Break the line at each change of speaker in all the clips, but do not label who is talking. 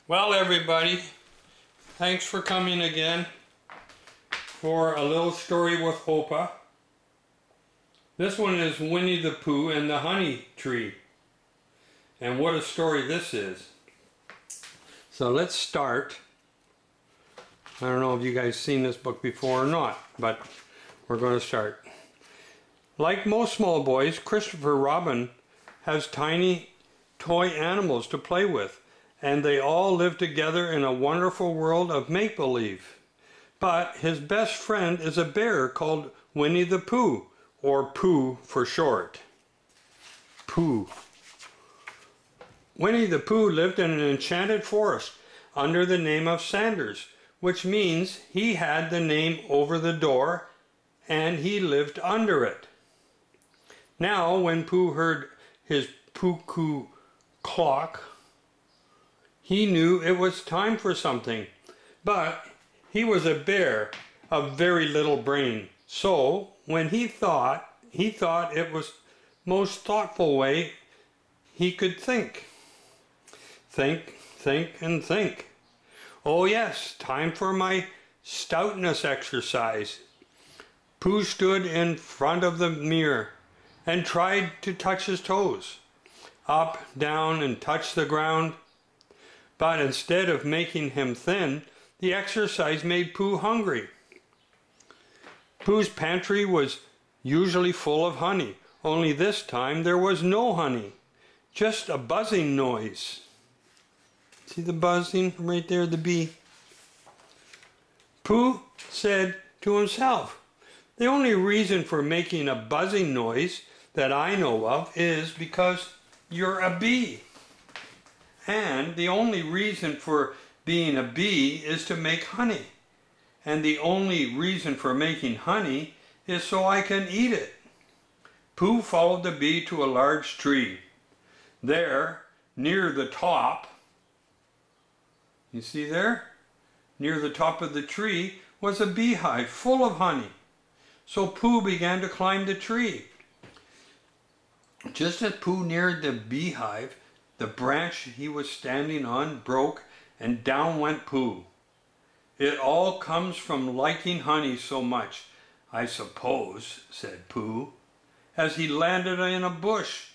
Well, everybody, thanks for coming again for a little story with Hopa. This one is Winnie the Pooh and the Honey Tree. And what a story this is. So let's start. I don't know if you guys seen this book before or not, but we're going to start. Like most small boys, Christopher Robin has tiny toy animals to play with, and they all live together in a wonderful world of make-believe. But his best friend is a bear called Winnie the Pooh, or Pooh for short. Pooh. Winnie the Pooh lived in an enchanted forest under the name of Sanders, which means he had the name over the door and he lived under it. Now, when Pooh heard his Pooh clock, he knew it was time for something, but he was a bear of very little brain. So when he thought it was most thoughtful way he could think. Think, and think. Oh yes, time for my stoutness exercise. Pooh stood in front of the mirror and tried to touch his toes. Up, down, and touch the ground. But instead of making him thin, the exercise made Pooh hungry. Pooh's pantry was usually full of honey, only this time there was no honey, just a buzzing noise. See the buzzing right there, the bee? Pooh said to himself, "The only reason for making a buzzing noise that I know of is because you're a bee. And the only reason for being a bee is to make honey. And the only reason for making honey is so I can eat it." Pooh followed the bee to a large tree. There, near the top, you see there? Near the top of the tree was a beehive full of honey. So Pooh began to climb the tree. Just as Pooh neared the beehive, the branch he was standing on broke, and down went Pooh. "It all comes from liking honey so much, I suppose," said Pooh, as he landed in a bush.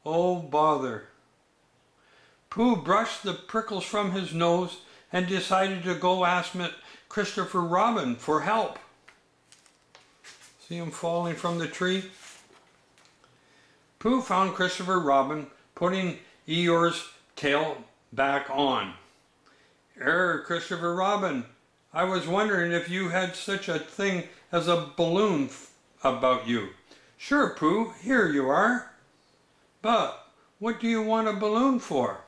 Oh, bother. Pooh brushed the prickles from his nose and decided to go ask Christopher Robin for help. See him falling from the tree? Pooh found Christopher Robin putting Eeyore's tail back on. Christopher Robin, I was wondering if you had such a thing as a balloon about you." "Sure, Pooh, here you are." "But what do you want a balloon for?"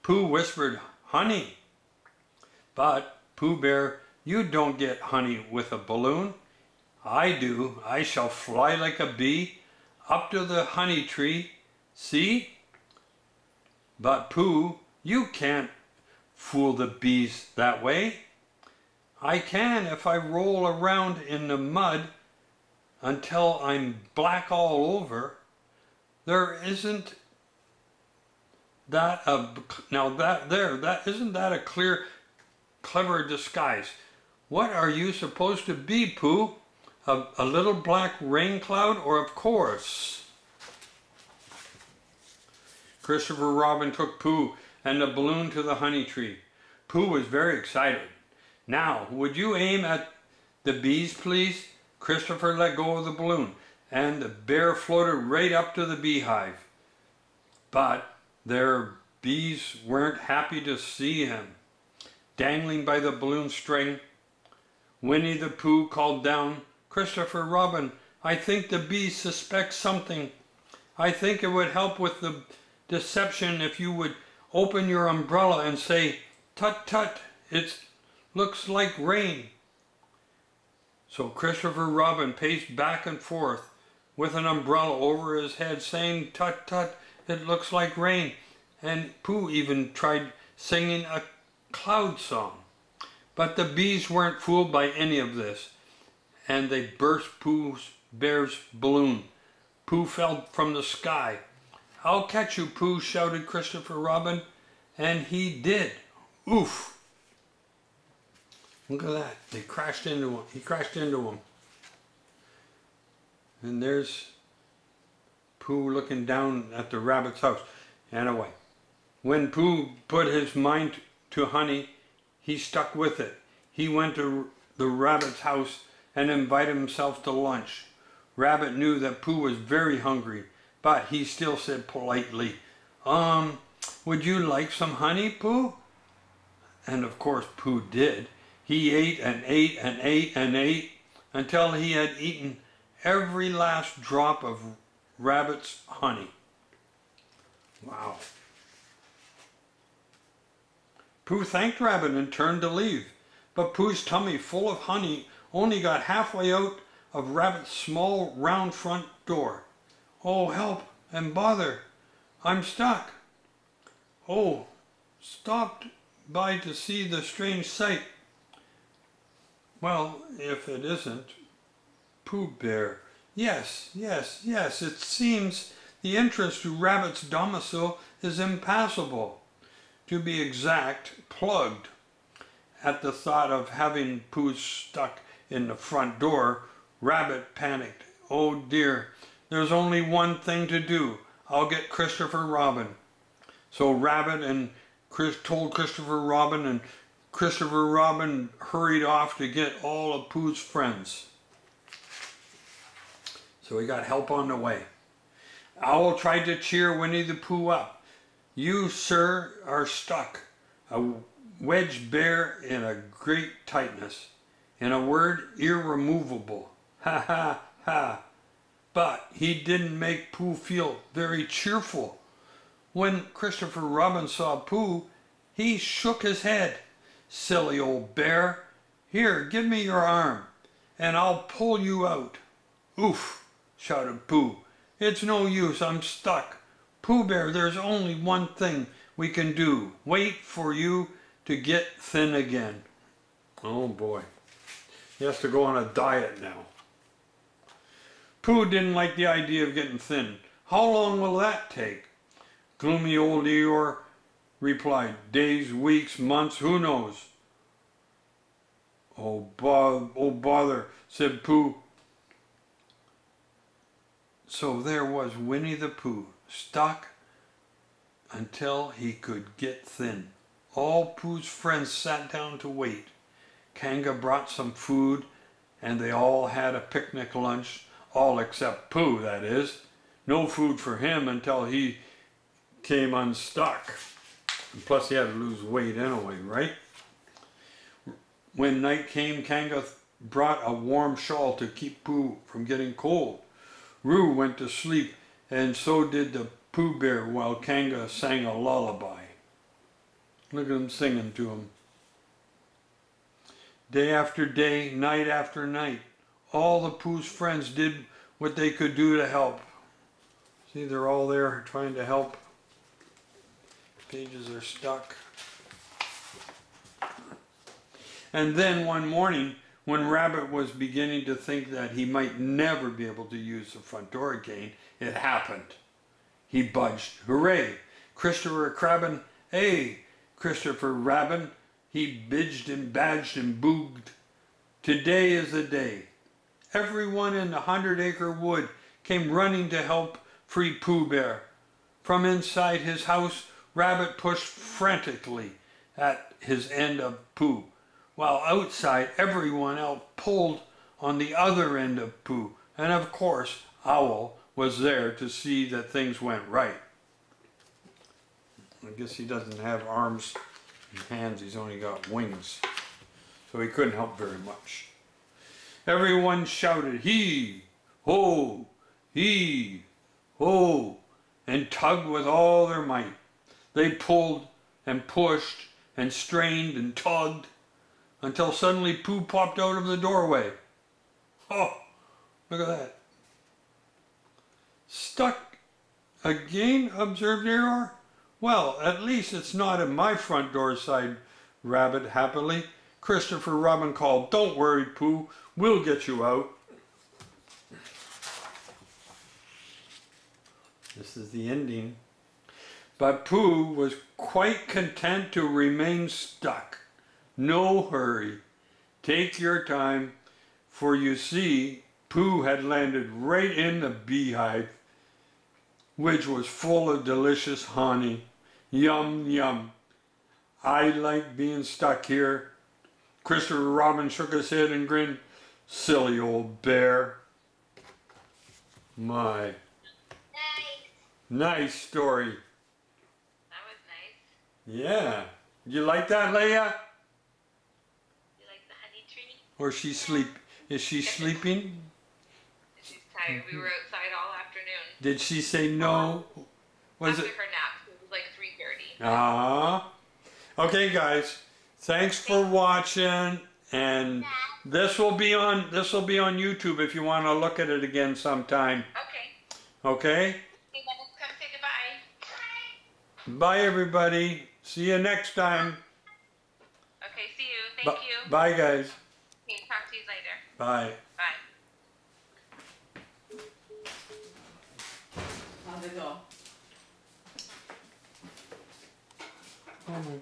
Pooh whispered, "Honey." "But, Pooh Bear, you don't get honey with a balloon." "I do. I shall fly like a bee up to the honey tree. See?" "But Pooh, you can't fool the bees that way." "I can if I roll around in the mud until I'm black all over. Isn't that a clever disguise? What are you supposed to be, Pooh? A little black rain cloud, or of course?" Christopher Robin took Pooh and the balloon to the honey tree. Pooh was very excited. "Now, would you aim at the bees, please?" Christopher let go of the balloon, and the bear floated right up to the beehive. But their bees weren't happy to see him. Dangling by the balloon string, Winnie the Pooh called down, "Christopher Robin, I think the bees suspect something. I think it would help with the deception if you would open your umbrella and say, 'Tut tut, it looks like rain.'" So Christopher Robin paced back and forth with an umbrella over his head saying, "Tut tut, it looks like rain." And Pooh even tried singing a cloud song. But the bees weren't fooled by any of this, and they burst Pooh Bear's balloon. Pooh fell from the sky. "I'll catch you, Pooh," shouted Christopher Robin, and he did. Oof! Look at that. They crashed into him. He crashed into him. And there's Pooh looking down at the rabbit's house and away. When Pooh put his mind to honey, he stuck with it. He went to the rabbit's house and invited himself to lunch. Rabbit knew that Pooh was very hungry, but he still said politely, would you like some honey, Pooh? And of course Pooh did. He ate and ate and ate and ate until he had eaten every last drop of Rabbit's honey. Wow. Pooh thanked Rabbit and turned to leave, but Pooh's tummy full of honey only got halfway out of Rabbit's small round front door. Oh, help and bother! I'm stuck. Oh, stopped by to see the strange sight. Well, if it isn't Pooh Bear. Yes, yes, yes, it seems the entrance to Rabbit's domicile is impassable. To be exact, plugged. At the thought of having Pooh stuck in the front door, Rabbit panicked. Oh dear, there's only one thing to do. I'll get Christopher Robin. So Rabbit and told Christopher Robin, and Christopher Robin hurried off to get all of Pooh's friends. So he got help on the way. Owl tried to cheer Winnie the Pooh up. You, sir, are stuck. A wedged bear in a great tightness. In a word, irremovable. Ha ha ha. But he didn't make Pooh feel very cheerful. When Christopher Robin saw Pooh, he shook his head. Silly old bear. Here, give me your arm, and I'll pull you out. Oof, shouted Pooh. It's no use, I'm stuck. Pooh Bear, there's only one thing we can do. Wait for you to get thin again. Oh boy. He has to go on a diet now. Pooh didn't like the idea of getting thin. How long will that take? Gloomy old Eeyore replied, days, weeks, months, who knows? Oh bother, said Pooh. So there was Winnie the Pooh, stuck until he could get thin. All Pooh's friends sat down to wait. Kanga brought some food, and they all had a picnic lunch, all except Pooh, that is. No food for him until he came unstuck. And plus he had to lose weight anyway, right? When night came, Kanga brought a warm shawl to keep Pooh from getting cold. Roo went to sleep, and so did the Pooh Bear while Kanga sang a lullaby. Look at him singing to him. Day after day, night after night, all the Pooh's friends did what they could do to help. See, they're all there trying to help. Pages are stuck. And then one morning, when Rabbit was beginning to think that he might never be able to use the front door again, it happened. He budged. Hooray! Christopher Crabbin, hey! Christopher Rabbin, he bidged and badged and booged. Today is the day. Everyone in the 100-acre wood came running to help free Pooh Bear. From inside his house, Rabbit pushed frantically at his end of Pooh, while outside everyone else pulled on the other end of Pooh, and of course Owl was there to see that things went right. I guess he doesn't have arms and hands, he's only got wings, so he couldn't help very much. Everyone shouted, hee, ho, and tugged with all their might. They pulled and pushed and strained and tugged until suddenly Pooh popped out of the doorway. Oh, look at that. Stuck again, observed Eeyore. Well, at least it's not in my front door, sighed Rabbit happily. Christopher Robin called, don't worry, Pooh, we'll get you out. This is the ending. But Pooh was quite content to remain stuck. No hurry. Take your time, for you see, Pooh had landed right in the beehive, which was full of delicious honey. Yum, yum. I like being stuck here. Christopher Robin shook his head and grinned. Silly old bear. My. Nice story.
That was nice.
Yeah. You like that, Leia?
You like the honey tree?
Or she sleep? Is she sleeping?
She's tired. We were outside all afternoon.
Did she say no? Was
After
it?
her nap, so it was like 3:30.
Ah. Okay, guys. Thanks for watching, and this will be on YouTube if you want to look at it again sometime.
Okay.
Okay.
Okay, then let's come say goodbye.
Bye, everybody. See you next time.
Okay, see you. Thank you.
Bye, guys.
Okay, talk to you later.
Bye.
Bye.
How'd it go?
Oh my God.